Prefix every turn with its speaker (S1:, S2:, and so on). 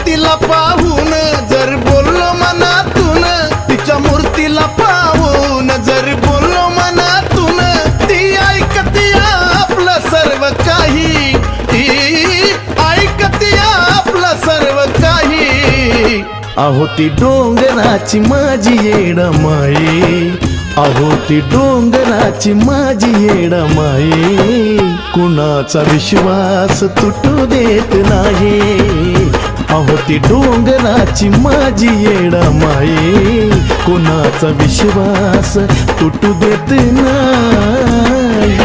S1: मूर्तीला पाहून जर बोललो मनातून, तिच्या मूर्तीला पाहून जर बोललो मनातून, ती ऐकती आपलं सर्व काही, ती ऐकती आपलं सर्व काही. अहो ती डोंगराची माझी येडमाई, अहो ती डोंगराची माझी येडमाई, कुणाचा विश्वास तुटू देत नाही. अहो ती डोंगराची माझी येडमाई, कुणाचा विश्वास तुटू देत नाही.